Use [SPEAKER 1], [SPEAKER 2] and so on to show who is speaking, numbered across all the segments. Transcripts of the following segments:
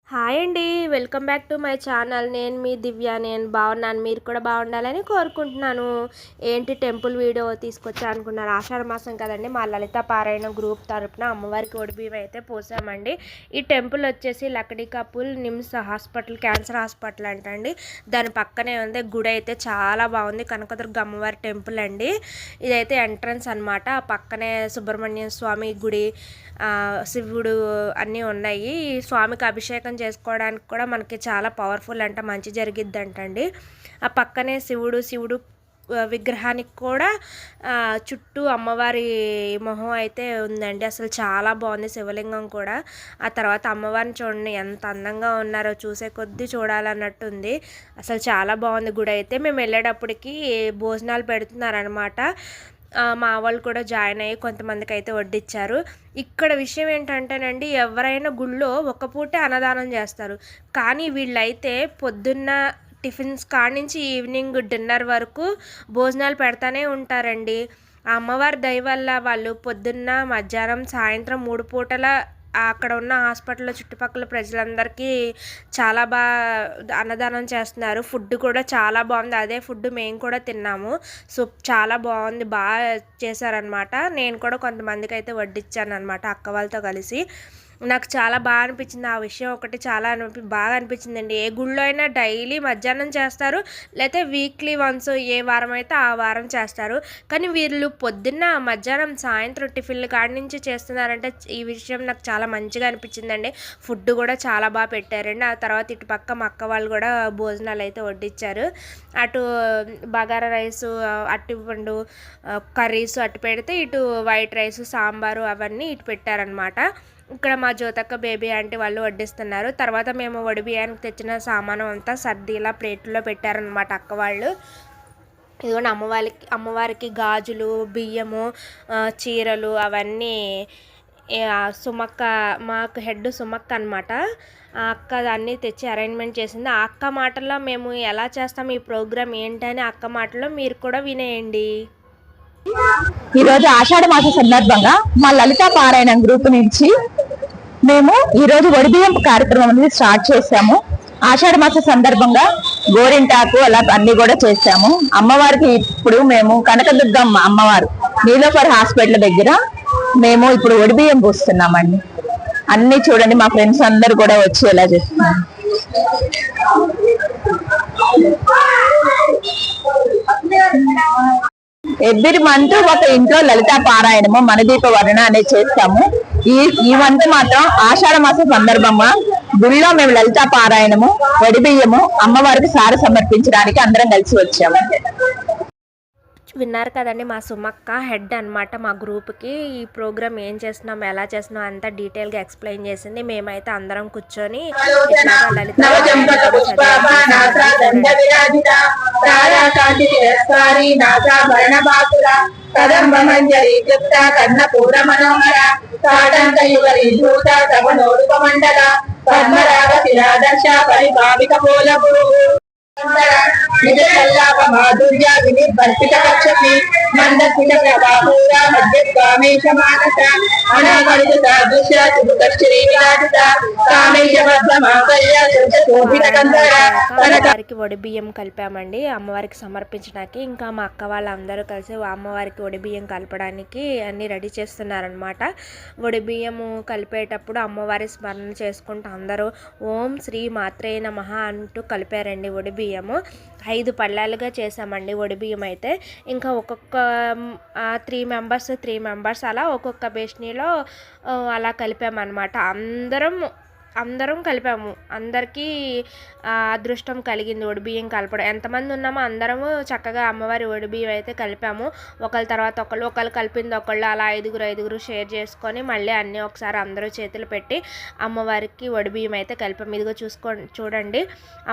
[SPEAKER 1] Hi అండి. Welcome back to my channel. నేను మీ దివ్య. నేను బాగున్నాను, మీరు కూడా బాగుండాలని కోరుకుంటున్నాను. ఏంటి టెంపుల్ వీడియో తీసుకొచ్చా అనుకున్నారు? ఆషాఢ మాసం కదండి, మా లలిత పారాయణ గ్రూప్ తరపున అమ్మవారికి ఒడిబియ్యం అయితే పోసామండి. ఈ టెంపుల్ వచ్చేసి Lakdi couple NIMS hospital, cancer hospital అంటండి. దాని పక్కనే ఉంది గుడి. అయితే చాలా బాగుంది. కనకదుర్గ అమ్మవారి టెంపుల్ అండి. ఇదైతే ఎంట్రన్స్ అనమాట. ఆ పక్కనే సుబ్రహ్మణ్య స్వామి గుడి, శివుడు అన్నీ ఉన్నాయి. స్వామికి అభిషేకం చేసుకోవడానికి కూడా మనకి చాలా పవర్ఫుల్ అంట, మంచి జరిగిద్ది అంటండి. ఆ పక్కనే శివుడు విగ్రహానికి కూడా చుట్టూ అమ్మవారి మొహం అయితే ఉందండి. అసలు చాలా బాగుంది శివలింగం కూడా. ఆ తర్వాత అమ్మవారిని చూడండి ఎంత అందంగా ఉన్నారో, చూసే కొద్దీ చూడాలన్నట్టు ఉంది. అసలు చాలా బాగుంది గుడి అయితే. మేము వెళ్ళేటప్పటికి భోజనాలు పెడుతున్నారనమాట. మా వాళ్ళు కూడా జాయిన్ అయ్యి కొంతమందికి అయితే వడ్డిచ్చారు. ఇక్కడ విషయం ఏంటంటేనండి, ఎవరైనా గుళ్ళో ఒక పూటే అన్నదానం చేస్తారు. కానీ వీళ్ళైతే పొద్దున్న టిఫిన్స్ కానించి ఈవినింగ్ డిన్నర్ వరకు భోజనాలు పెడతానే ఉంటారండి. ఆ అమ్మవారి దయ వల్ల వాళ్ళు పొద్దున్న, మధ్యాహ్నం, సాయంత్రం 3 పూటల అక్కడ ఉన్న హాస్పిటల్లో చుట్టుపక్కల ప్రజలందరికీ చాలా అన్నదానం చేస్తున్నారు. ఫుడ్ కూడా చాలా బాగుంది. అదే ఫుడ్ మేము కూడా తిన్నాము. సో చాలా బాగుంది, బాగా చేశారనమాట. నేను కూడా కొంతమందికి అయితే వడ్డిచ్చాను అనమాట, అక్క వాళ్ళతో కలిసి. నాకు చాలా బాగా అనిపించింది. ఆ విషయం ఒకటి చాలా బాగా అనిపించిందండి. ఏ గుళ్ళో అయినా డైలీ మధ్యాహ్నం చేస్తారు, లేకపోతే వీక్లీ వన్స్ ఏ వారం అయితే ఆ వారం చేస్తారు. కానీ వీళ్ళు పొద్దున్న, మధ్యాహ్నం, సాయంత్రం టిఫిన్లు కాడి నుంచి చేస్తున్నారంటే ఈ విషయం నాకు చాలా మంచిగా అనిపించిందండి. ఫుడ్ కూడా చాలా బాగా పెట్టారండి. ఆ తర్వాత ఇటు పక్క మా అక్క వాళ్ళు కూడా భోజనాలు అయితే వడ్డించారు. అటు బగారా రైసు, అరటిపండు కర్రీస్ అటు పెడితే, ఇటు వైట్ రైస్, సాంబారు అవన్నీ ఇటు పెట్టారనమాట. ఇక్కడ మా జ్యోతక్క బేబీ ఆంటీ వాళ్ళు వడ్డిస్తున్నారు. తర్వాత మేము బియ్యానికి తెచ్చిన సామానం అంతా సర్ది ఇలా ప్లేట్లో పెట్టారనమాట అక్క వాళ్ళు. ఇదిగోండి అమ్మవారికి గాజులు, బియ్యము, చీరలు అవన్నీ సుమక్క, మాకు హెడ్ సుమక్క అనమాట. ఆ అక్క అన్నీ తెచ్చి అరేంజ్మెంట్ చేసింది. ఆ అక్క మాటల్లో మేము ఎలా చేస్తాం, ఈ ప్రోగ్రామ్ ఏంటని అక్క మాటల్లో మీరు కూడా వినేయండి.
[SPEAKER 2] ఈరోజు ఆషాఢ మాస సందర్భంగా మా లలిత పారాయణం గ్రూప్ నుంచి మేము ఈరోజు ఒడిబియ్యం కార్యక్రమం అనేది స్టార్ట్ చేసాము. ఆషాఢ మాస సందర్భంగా గోరింటాకు అలా అన్ని కూడా చేసాము. అమ్మవారికి ఇప్పుడు మేము కనకదుర్గమ్మ అమ్మవారు నీలోఫర్ హాస్పిటల్ దగ్గర మేము ఇప్పుడు ఒడిబియ్యం పోస్తున్నామండి. అన్ని చూడండి, మా ఫ్రెండ్స్ అందరు కూడా వచ్చి ఎలా చేస్తున్నాం. ఎవ్రీ మంత్ ఒక ఇంట్లో లలిత పారాయణము, మనదీప వర్ణ అనేది చేస్తాము. ఈ మంత్ మాత్రం ఆషాఢ మాసం సందర్భంగా గుళ్ళో మేము లలిత పారాయణము, వడిబియ్యము అమ్మవారికి సార సమర్పించడానికి అందరం కలిసి వచ్చాము.
[SPEAKER 1] విన్నారు కదండి, మా సుమక్క హెడ్ అనమాట మా గ్రూప్కి. ఈ ప్రోగ్రామ్ ఏం చేస్తున్నాం, ఎలా చేస్తున్నాం అంతా డీటెయిల్గా ఎక్స్ప్లెయిన్ చేసింది. మేమైతే అందరం కూర్చొని
[SPEAKER 2] మాధుర్య వినిర్వర్తిత కక్షమి మందస్మిత ప్రభాపూర మధ్యగామేశ మానస అనామరిత సాదృశ్య సుభుతశ్రీ విరాజిత కామేశ మధ్యమాకర్య శోభిత గంధర.
[SPEAKER 1] అమ్మవారికి ఒడిబియ్యం కలిపామండి అమ్మవారికి సమర్పించడానికి. ఇంకా మా అక్క వాళ్ళందరూ కలిసి అమ్మవారికి ఒడిబియ్యం కలపడానికి అన్నీ రెడీ చేస్తున్నారనమాట. ఒడిబియ్యము కలిపేటప్పుడు అమ్మవారి స్మరణ చేసుకుంటూ అందరూ ఓం శ్రీ మాత్రే నమః అంటూ కలిపారండి ఒడిబియ్యము. 5 పళ్ళాలుగా చేసామండి ఒడిబియ్యం అయితే. ఇంకా ఒక్కొక్క 3 మెంబర్స్ అలా ఒక్కొక్క బేషనీలో అలా కలిపామన్నమాట. అందరం కలిపాము. అందరికీ అదృష్టం కలిగింది ఒడిబియ్యం కలపడం. ఎంతమంది ఉన్నామో అందరము చక్కగా అమ్మవారి ఒడిబియ్యం అయితే కలిపాము. ఒకళ్ళ తర్వాత ఒకళ్ళు కలిపింది ఒకళ్ళు, అలా ఐదుగురు షేర్ చేసుకొని మళ్ళీ అన్నీ ఒకసారి అందరూ చేతులు పెట్టి అమ్మవారికి ఒడిబియ్యం అయితే కలిపాము. ఇదిగో చూడండి,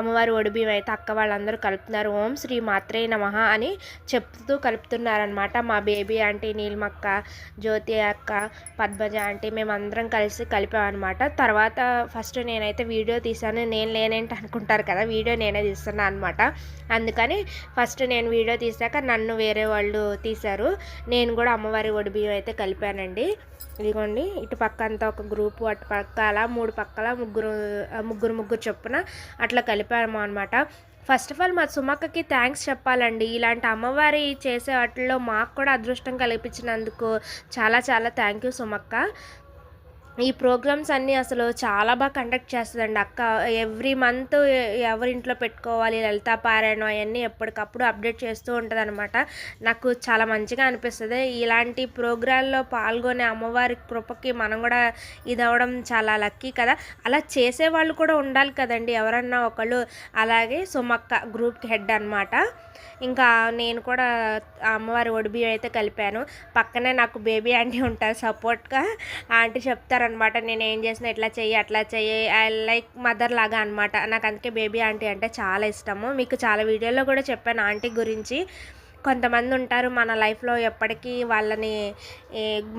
[SPEAKER 1] అమ్మవారి ఒడిబియ్యం అయితే అక్క వాళ్ళందరూ కలుపుతున్నారు. ఓం శ్రీ మాత్రే నమః అని చెప్తూ కలుపుతున్నారనమాట. మా బేబీ ఆంటీ, నీలిమక్క, జ్యోతి అక్క, పద్మజ ఆంటీ మేమందరం కలిసి కలిపామన్నమాట. తర్వాత ఫస్ట్ నేనైతే వీడియో తీశాను. నేను లేనేంటి అనుకుంటారు కదా, వీడియో నేనే తీస్తున్నా అనమాట. అందుకని ఫస్ట్ నేను వీడియో తీసాక నన్ను వేరే వాళ్ళు తీశారు. నేను కూడా అమ్మవారి ఒడిబియ్యం అయితే కలిపానండి. ఇదిగోండి, ఇటు పక్క అంతా ఒక గ్రూపు, అటు పక్క అలా 3 పక్కల ముగ్గురు చొప్పున అట్లా కలిపాము అనమాట. ఫస్ట్ ఆఫ్ ఆల్ మా సుమక్కకి థ్యాంక్స్ చెప్పాలండి. ఇలాంటి అమ్మవారి చేసే వాటిల్లో మాకు కూడా అదృష్టం కల్పించినందుకు చాలా చాలా థ్యాంక్ యూ సుమక్క. ఈ ప్రోగ్రామ్స్ అన్నీ అసలు చాలా బాగా కండక్ట్ చేస్తుందండి అక్క. ఎవ్రీ మంత్ ఎవరింట్లో పెట్టుకోవాలి లలితా పారాయణం అవన్నీ ఎప్పటికప్పుడు అప్డేట్ చేస్తూ ఉంటుంది అనమాట. నాకు చాలా మంచిగా అనిపిస్తుంది. ఇలాంటి ప్రోగ్రాంలో పాల్గొనే అమ్మవారి కృపకి మనం కూడా ఇది అవ్వడం చాలా లక్కీ కదా. అలా చేసేవాళ్ళు కూడా ఉండాలి కదండి ఎవరన్నా ఒకళ్ళు. అలాగే సుమక్క గ్రూప్కి హెడ్ అనమాట. ఇంకా నేను కూడా అమ్మవారి ఒడిబియ్యం అయితే కలిపాను. పక్కనే నాకు బేబీ ఆంటీ ఉంటారు సపోర్ట్గా. ఆంటీ చెప్తారనమాట, నేను ఏం చేసినా ఇట్లా చెయ్యి అట్లా చెయ్యి, ఐ లైక్ మదర్ లాగా అనమాట. నాకు అందుకే బేబీ ఆంటీ అంటే చాలా ఇష్టము. మీకు చాలా వీడియోలో కూడా చెప్పాను ఆంటీ గురించి. కొంతమంది ఉంటారు మన లైఫ్లో ఎప్పటికీ వాళ్ళని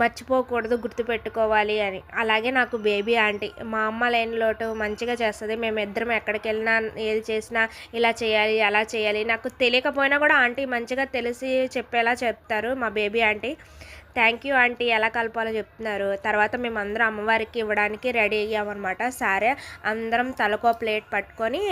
[SPEAKER 1] మర్చిపోకూడదు, గుర్తుపెట్టుకోవాలి అని. అలాగే నాకు బేబీ ఆంటీ మా అమ్మ లేని లోటు మంచిగా చేస్తుంది. మేమిద్దరం ఎక్కడికి వెళ్ళినా ఏది చేసినా ఇలా చేయాలి అలా చేయాలి, నాకు తెలియకపోయినా కూడా ఆంటీ మంచిగా తెలిసి చెప్పేలా చెప్తారు మా baby aunty. Thank you aunty, ఎలా కలపాలో చెప్తున్నారు. తర్వాత మేమందరం అమ్మవారికి ఇవ్వడానికి రెడీ అయ్యామన్నమాట. సరే అందరం తలకో ప్లేట్ పట్టుకొని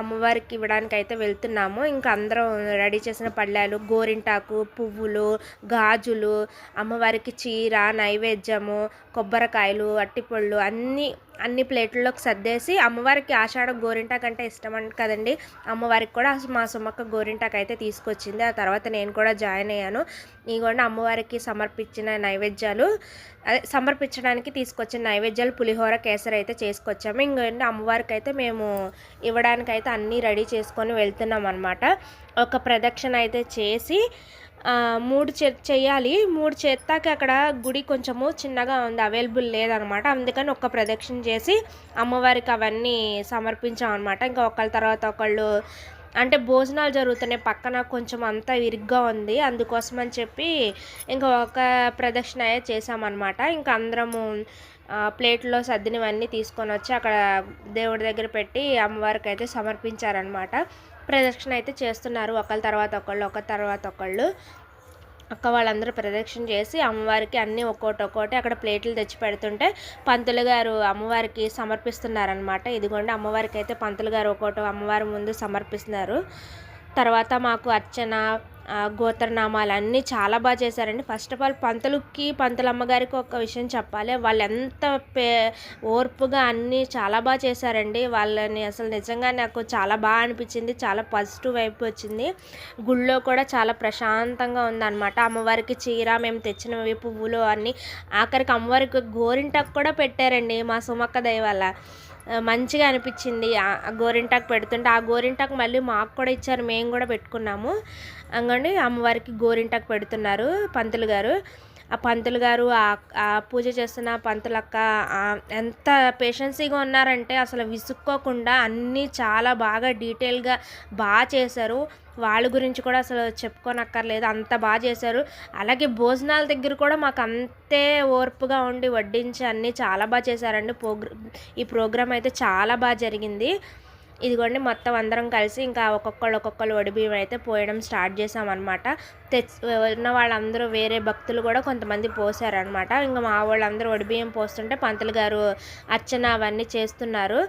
[SPEAKER 1] అమ్మవారికి ఇవ్వడానికి అయితే వెళ్తున్నాము. ఇంకా అందరం రెడీ చేసిన పళ్ళాలు, గోరింటాకు, పువ్వులు, గాజులు, అమ్మవారికి చీర, నైవేద్యము, కొబ్బరికాయలు, అట్టిపళ్ళు అన్ని ప్లేట్లలోకి సర్దేసి అమ్మవారికి ఆషాఢం గోరింటాకు అంటే ఇష్టం కదండి. అమ్మవారికి కూడా మా సుమక్క గోరింటాకు అయితే తీసుకొచ్చింది. ఆ తర్వాత నేను కూడా జాయిన్ అయ్యాను. ఇదిగోండి అమ్మవారికి సమర్పించిన నైవేద్యాలు, సమర్పించడానికి తీసుకొచ్చిన నైవేద్యాలు పులిహోర, కేసరి అయితే చేసుకొచ్చాము. ఇంకోండి అమ్మవారికి అయితే మేము ఇవ్వడానికైతే అన్నీ రెడీ చేసుకొని వెళ్తున్నాం అనమాట. ఒక ప్రదక్షిణ అయితే చేసి 3 చేయాలి. 3 చేస్తాక అక్కడ గుడి కొంచెము చిన్నగా ఉంది, అవైలబుల్ లేదనమాట. అందుకని ఒక్క ప్రదక్షిణ చేసి అమ్మవారికి అవన్నీ సమర్పించామన్నమాట. ఇంకా ఒకళ్ళ తర్వాత ఒకళ్ళు అంటే భోజనాలు జరుగుతున్నాయి పక్కన, కొంచెం అంతా ఇరుగ్గా ఉంది. అందుకోసం అని చెప్పి ఇంకా ఒక ప్రదక్షిణ చేసామన్నమాట. ఇంకా అందరము ప్లేట్లో సర్దినవన్నీ తీసుకొని వచ్చి అక్కడ దేవుడి దగ్గర పెట్టి అమ్మవారికి అయితే సమర్పించారనమాట. ప్రదక్షిణ అయితే చేస్తున్నారు ఒకళ్ళ తర్వాత ఒకళ్ళు. అక్క వాళ్ళందరూ ప్రదక్షిణ చేసి అమ్మవారికి అన్నీ ఒక్కోటి అక్కడ ప్లేట్లు తెచ్చి పెడుతుంటే పంతులు గారు అమ్మవారికి సమర్పిస్తున్నారనమాట. ఇదిగోండి అమ్మవారికి అయితే పంతులు గారు ఒక్కోటి అమ్మవారి ముందు సమర్పిస్తున్నారు. తర్వాత మాకు అర్చన, గోత్రనామాలు అన్నీ చాలా బాగా చేశారండి. ఫస్ట్ ఆఫ్ ఆల్ పంతులమ్మగారికి ఒక విషయం చెప్పాలి, వాళ్ళు ఎంత ఓర్పుగా అన్నీ చాలా బాగా చేశారండి. వాళ్ళని అసలు నిజంగా నాకు చాలా బాగా అనిపించింది. చాలా పాజిటివ్ వైపు వచ్చింది. గుళ్ళో కూడా చాలా ప్రశాంతంగా ఉందన్నమాట. అమ్మవారికి చీర, మేము తెచ్చినవి పువ్వులు అన్నీ, ఆఖరికి అమ్మవారికి గోరింటాకు కూడా పెట్టారండి మా సుమక్క దయ వల్ల. మంచిగా అనిపించింది గోరింటాకు పెడుతుంటే. ఆ గోరింటాకు మళ్ళీ మాకు కూడా ఇచ్చారు, మేము కూడా పెట్టుకున్నాము. అంగండి అమ్మవారికి గోరింటాకు పెడుతున్నారు పంతులు గారు. ఆ పంతులు గారు ఆ పూజ చేస్తున్న పంతులక్క ఎంత పేషెన్సీగా ఉన్నారంటే అసలు విసుక్కోకుండా అన్నీ చాలా బాగా డీటెయిల్గా బాగా చేశారు. వాళ్ళ గురించి కూడా అసలు చెప్పుకోనక్కర్లేదు, అంత బాగా చేశారు. అలాగే భోజనాల దగ్గర కూడా మాకు అంతే ఓర్పుగా ఉండి వడ్డించి అన్నీ చాలా బాగా చేశారండి. ఈ ప్రోగ్రాం అయితే చాలా బాగా జరిగింది. ఇదిగోండి మొత్తం అందరం కలిసి ఇంకా ఒక్కొక్కళ్ళు ఒడిబియ్యం అయితే పోయడం స్టార్ట్ చేసామన్నమాట. ఉన్న వాళ్ళందరూ వేరే భక్తులు కూడా కొంతమంది పోసారనమాట. ఇంకా మా వాళ్ళందరూ ఒడిబియ్యం పోస్తుంటే పంతులు గారు అర్చన అవన్నీ చేస్తున్నారు.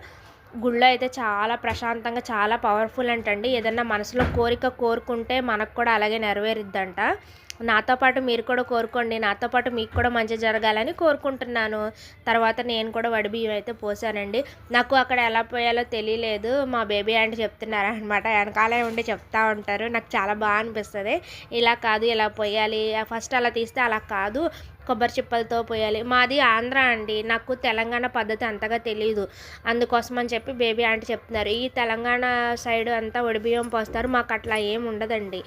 [SPEAKER 1] గుళ్ళో అయితే చాలా ప్రశాంతంగా, చాలా పవర్ఫుల్ అంటండి. ఏదన్నా మనసులో కోరుకుంటే మనకు కూడా అలాగే నెరవేరుద్దంట. నాతో పాటు మీరు కూడా కోరుకోండి, నాతో పాటు మీకు కూడా మంచి జరగాలని కోరుకుంటున్నాను. తర్వాత నేను కూడా వడిబియ్యం అయితే పోసానండి. నాకు అక్కడ ఎలా పోయాలో తెలియలేదు, మా బేబీ ఆంటీ చెప్తున్నారు అనమాట. వెనకాలే ఉండి చెప్తా ఉంటారు. నాకు చాలా బాగా అనిపిస్తుంది. ఇలా కాదు ఇలా పోయాలి, ఫస్ట్ అలా తీస్తే అలా కాదు, కొబ్బరి చిప్పలతో పోయాలి. మాది ఆంధ్ర అండి, నాకు తెలంగాణ పద్ధతి అంతగా తెలియదు. అందుకోసం అని చెప్పి బేబీ ఆంటీ చెప్తున్నారు. ఈ తెలంగాణ సైడ్ అంతా ఒడిబియ్యం పోస్తారు, మాకు అట్లా ఏం ఉండదండి.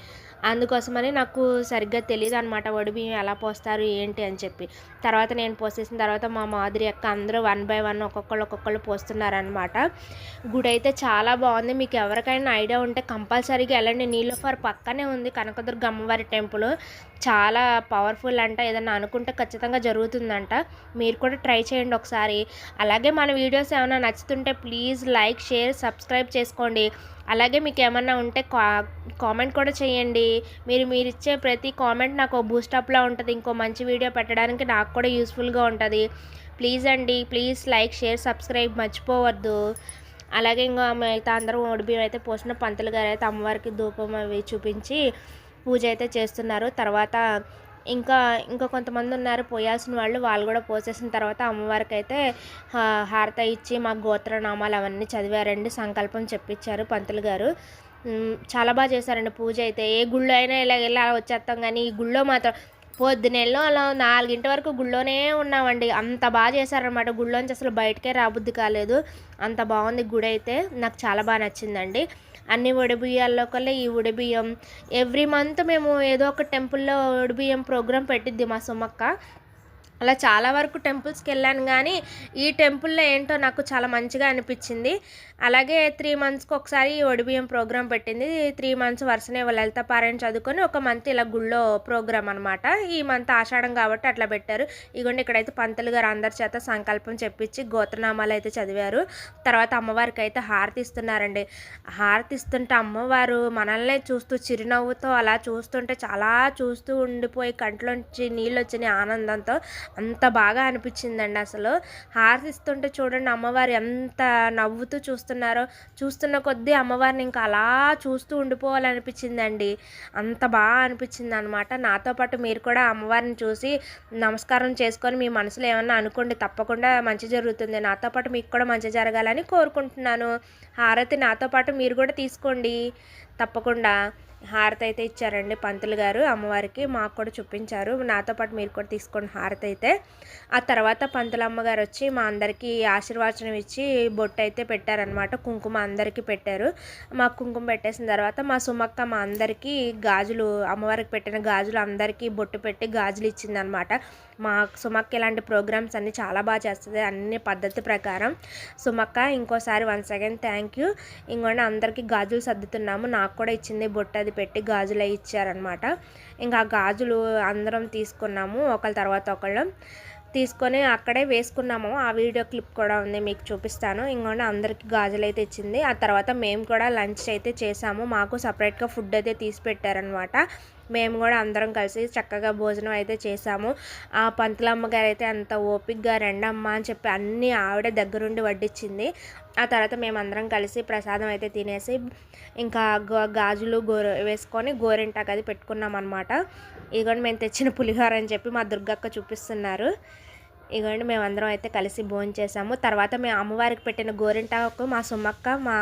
[SPEAKER 1] అందుకోసమని నాకు సరిగ్గా తెలియదు అనమాట వడిబియ్యం ఎలా పోస్తారు ఏంటి అని చెప్పి. తర్వాత నేను పోసేసిన తర్వాత మా మాధురి అక్క అందరూ 1 బై 1 ఒక్కొక్కళ్ళు పోస్తున్నారనమాట. గుడి అయితే చాలా బాగుంది. మీకు ఎవరికైనా ఐడియా ఉంటే కంపల్సరీగా వెళ్ళండి. నీలోఫర్ పక్కనే ఉంది కనకదుర్గ అమ్మవారి టెంపుల్. చాలా పవర్ఫుల్ అంట. ఏదన్నా అనుకుంటే ఖచ్చితంగా జరుగుతుందంట. మీరు కూడా ట్రై చేయండి ఒకసారి. అలాగే మన వీడియోస్ ఏమైనా నచ్చుతుంటే ప్లీజ్ లైక్, షేర్, సబ్స్క్రైబ్ చేసుకోండి. అలాగే మీకు ఏమన్నా ఉంటే కామెంట్ కూడా చేయండి. మీరు ఇచ్చే ప్రతి కామెంట్ నాకు బూస్టప్లా ఉంటుంది. ఇంకో మంచి వీడియో పెట్టడానికి నాకు కూడా యూస్ఫుల్గా ఉంటుంది. ప్లీజ్ అండి, ప్లీజ్ లైక్, షేర్, సబ్స్క్రైబ్ మర్చిపోవద్దు. అలాగే ఇంకా మిగతా అందరూ ఒడిబియ్యం అయితే పోసిన పంతులు గారు అయితే అమ్మవారికి ధూపం అవి చూపించి పూజ అయితే చేస్తున్నారు. తర్వాత ఇంకా కొంతమంది ఉన్నారు పోయాల్సిన వాళ్ళు కూడా పోసేసిన తర్వాత అమ్మవారికి అయితే హారత ఇచ్చి మా గోత్రనామాలు అవన్నీ చదివారండి. సంకల్పం చెప్పించారు పంతులు గారు. చాలా బాగా చేశారండి పూజ అయితే. ఏ గుళ్ళో అయినా ఇలా వచ్చేస్తాం, కానీ ఈ గుళ్ళో మాత్రం పొద్దునెల్లో అలా 4 వరకు గుళ్ళోనే ఉన్నామండి. అంత బాగా చేశారనమాట. గుళ్ళోంచి అసలు బయటకే రాబుద్ది కాలేదు. అంత బాగుంది గుడి అయితే. నాకు చాలా బాగా నచ్చిందండి. అన్ని ఒడిబియ్యాల్లో కల్లా ఈ ఒడిబియ్యం ఎవ్రీ మంత్ మేము ఏదో ఒక టెంపుల్లో ఒడిబియ్యం ప్రోగ్రాం పెట్టిద్ది మా సుమక్క. అలా చాలా వరకు టెంపుల్స్కి వెళ్ళాను, కానీ ఈ టెంపుల్లో ఏంటో నాకు చాలా మంచిగా అనిపించింది. అలాగే 3 మంత్స్కి ఒకసారి ఒడిబియ్యం ప్రోగ్రాం పెట్టింది. 3 మంత్స్ వరుసనే లలిత పారాయణ చదువుకొని ఒక మంత్ ఇలా గుళ్ళో ప్రోగ్రాం అనమాట. ఈ మంత్ ఆషాఢం కాబట్టి అట్లా పెట్టారు. ఇగోండి ఇక్కడైతే పంతులు గారు అందరి చేత సంకల్పం చెప్పించి గోత్రనామాలు అయితే చదివారు. తర్వాత అమ్మవారికి అయితే హారతి ఇస్తున్నారండి. హారతి ఇస్తుంటే అమ్మవారు మనల్నే చూస్తూ చిరునవ్వుతో అలా చూస్తుంటే చాలా చూస్తూ ఉండిపోయి కంట్లోంచి నీళ్ళు వచ్చినాయి ఆనందంతో. అంత బాగా అనిపించిందండి. అసలు హారతి ఇస్తుంటే చూడండి అమ్మవారు ఎంత నవ్వుతూ చూస్తున్న కొద్దీ అమ్మవారిని ఇంకా అలా చూస్తూ ఉండిపోవాలనిపించిందండి. అంత బాగా అనిపించింది అనమాట. నాతో పాటు మీరు కూడా అమ్మవారిని చూసి నమస్కారం చేసుకొని మీ మనసులో ఏమన్నా అనుకోండి, తప్పకుండా మంచి జరుగుతుంది. నాతో పాటు మీకు కూడా మంచి జరగాలని కోరుకుంటున్నాను. హారతి నాతో పాటు మీరు కూడా తీసుకోండి తప్పకుండా. హారతి అయితే ఇచ్చారండి పంతులు గారు అమ్మవారికి. మాకు కూడా చూపించారు. నాతో పాటు మీరు కూడా తీసుకోండి హారతి అయితే. ఆ తర్వాత పంతులు అమ్మగారు వచ్చి మా అందరికీ ఆశీర్వచనం ఇచ్చి బొట్టు అయితే పెట్టారనమాట. కుంకుమ అందరికీ పెట్టారు. మాకు కుంకుమ పెట్టేసిన తర్వాత మా సుమక్క మా అందరికీ గాజులు, అమ్మవారికి పెట్టిన గాజులు అందరికీ బొట్టు పెట్టి గాజులు ఇచ్చిందనమాట. మా సుమక్క ఇలాంటి ప్రోగ్రామ్స్ అన్నీ చాలా బాగా చేస్తుంది, అన్ని పద్ధతి ప్రకారం. సుమక్క ఇంకోసారి వన్స్ అగైన్ థ్యాంక్ యూ. ఇంకోండి అందరికీ గాజులు సర్దుతున్నాము. నాకు కూడా ఇచ్చింది బొట్టు అది పెట్టి గాజులు అవి ఇచ్చారనమాట. ఇంకా గాజులు అందరం తీసుకున్నాము ఒకళ్ళ తర్వాత ఒకళ్ళం తీసుకొని అక్కడే వేసుకున్నాము. ఆ వీడియో క్లిప్ కూడా ఉంది, మీకు చూపిస్తాను. ఇంకోండి అందరికి గాజులు అయితే ఇచ్చింది. ఆ తర్వాత మేము కూడా లంచ్ అయితే చేసాము. మాకు సపరేట్గా ఫుడ్ అయితే తీసి పెట్టారనమాట. మేము కూడా అందరం కలిసి చక్కగా భోజనం అయితే చేసాము. ఆ పంతులమ్మ గారు అయితే అంత ఓపికగా రెండమ్మ అని చెప్పి అన్నీ ఆవిడే దగ్గరుండి వడ్డించింది. ఆ తర్వాత మేమందరం కలిసి ప్రసాదం అయితే తినేసి ఇంకా గాజులు వేసుకొని గోరింటాకు అది పెట్టుకున్నాం అనమాట. ఇదిగోండి మేము తెచ్చిన పులిహోర అని చెప్పి మా దుర్గక్క చూపిస్తున్నారు. ఇదిగోండి మేమందరం అయితే కలిసి భోజనం చేసాము. తర్వాత మేము అమ్మవారికి పెట్టిన గోరింటాకు మా సుమక్క మా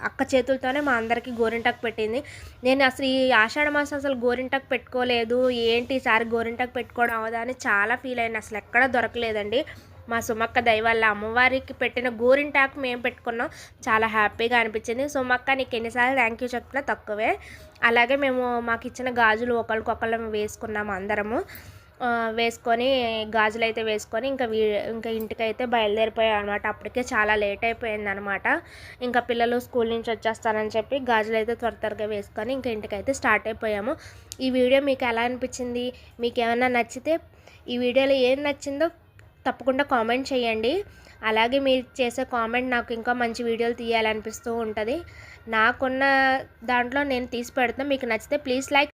[SPEAKER 1] అక్క చేతులతోనే మా అందరికీ గోరింటాకు పెట్టింది. నేను అసలు ఈ ఆషాఢ మాసం అసలు గోరింటాకు పెట్టుకోలేదు, ఏంటి ఈసారి గోరింటాకు పెట్టుకోవడం అవదా అని చాలా ఫీల్ అయింది. అసలు ఎక్కడా దొరకలేదండి. మా సుమక్క దయ వల్ల అమ్మవారికి పెట్టిన గోరింటాకు మేము పెట్టుకున్నాం. చాలా హ్యాపీగా అనిపించింది. సుమక్క నీకు ఎన్నిసార్లు థ్యాంక్ యూ చెప్పినా తక్కువే. అలాగే మేము మాకు ఇచ్చిన గాజులు ఒకళ్ళకొకళ్ళం వేసుకున్నాము అందరము. వేసుకొని గాజులు అయితే వేసుకొని ఇంకా ఇంటికైతే బయలుదేరిపోయాం అనమాట. అప్పటికే చాలా లేట్ అయిపోయింది అనమాట. ఇంకా పిల్లలు స్కూల్ నుంచి వచ్చేస్తారని చెప్పి గాజులు అయితే త్వరగా వేసుకొని ఇంకా ఇంటికైతే స్టార్ట్ అయిపోయాము. ఈ వీడియో మీకు ఎలా అనిపించింది? మీకు ఏమైనా నచ్చితే ఈ వీడియోలో ఏం నచ్చిందో తప్పకుండా కామెంట్ చేయండి. అలాగే మీరు చేసే కామెంట్ నాకు ఇంకా మంచి వీడియోలు తీయాలనిపిస్తూ ఉంటుంది. నాకున్న దాంట్లో నేను తీసి పెడతాను. మీకు నచ్చితే ప్లీజ్ లైక్